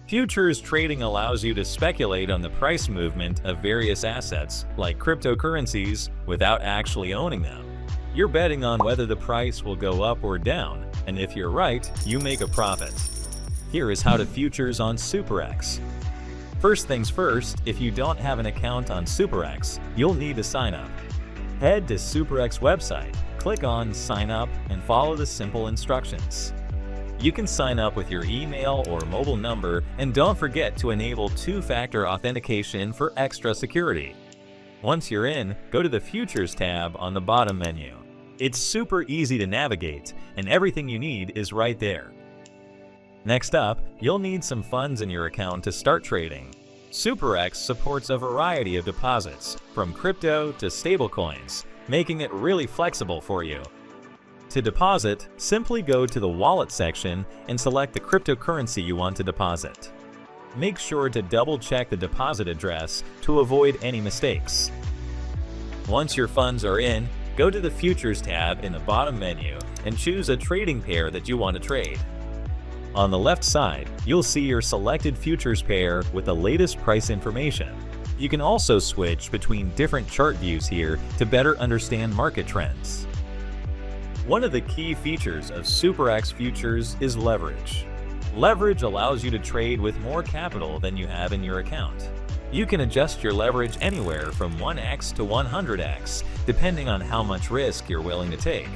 Futures trading allows you to speculate on the price movement of various assets, like cryptocurrencies, without actually owning them. You're betting on whether the price will go up or down, and if you're right, you make a profit. Here is how to futures on SuperEx. First things first, if you don't have an account on SuperEx, you'll need to sign up. Head to SuperEx website, click on Sign Up, and follow the simple instructions. You can sign up with your email or mobile number, and don't forget to enable two-factor authentication for extra security. Once you're in, go to the Futures tab on the bottom menu. It's super easy to navigate, and everything you need is right there. Next up, you'll need some funds in your account to start trading. SuperEx supports a variety of deposits, from crypto to stablecoins, making it really flexible for you. To deposit, simply go to the Wallet section and select the cryptocurrency you want to deposit. Make sure to double-check the deposit address to avoid any mistakes. Once your funds are in, go to the Futures tab in the bottom menu and choose a trading pair that you want to trade. On the left side, you'll see your selected futures pair with the latest price information. You can also switch between different chart views here to better understand market trends. One of the key features of SuperEx futures is leverage. Leverage allows you to trade with more capital than you have in your account. You can adjust your leverage anywhere from 1x to 100x, depending on how much risk you're willing to take.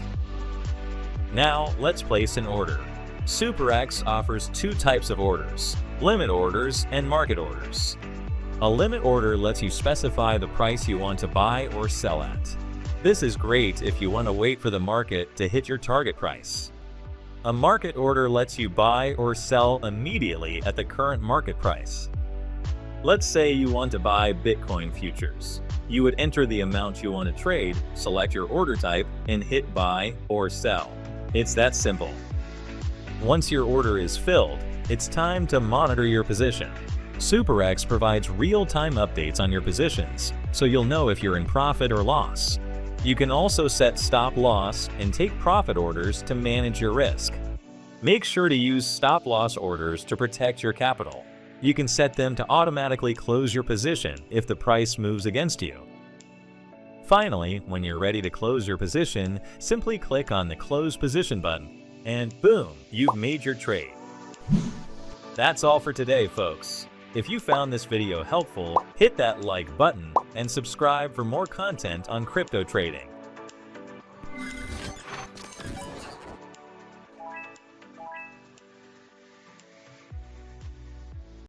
Now, let's place an order. SuperEx offers two types of orders: limit orders and market orders. A limit order lets you specify the price you want to buy or sell at. This is great if you want to wait for the market to hit your target price. A market order lets you buy or sell immediately at the current market price. Let's say you want to buy Bitcoin futures. You would enter the amount you want to trade, select your order type, and hit buy or sell. It's that simple. Once your order is filled, it's time to monitor your position. SuperEx provides real-time updates on your positions, so you'll know if you're in profit or loss. You can also set stop-loss and take profit orders to manage your risk. Make sure to use stop-loss orders to protect your capital. You can set them to automatically close your position if the price moves against you. Finally, when you're ready to close your position, simply click on the Close Position button, and boom, you've made your trade. That's all for today, folks. If you found this video helpful, hit that like button and subscribe for more content on crypto trading.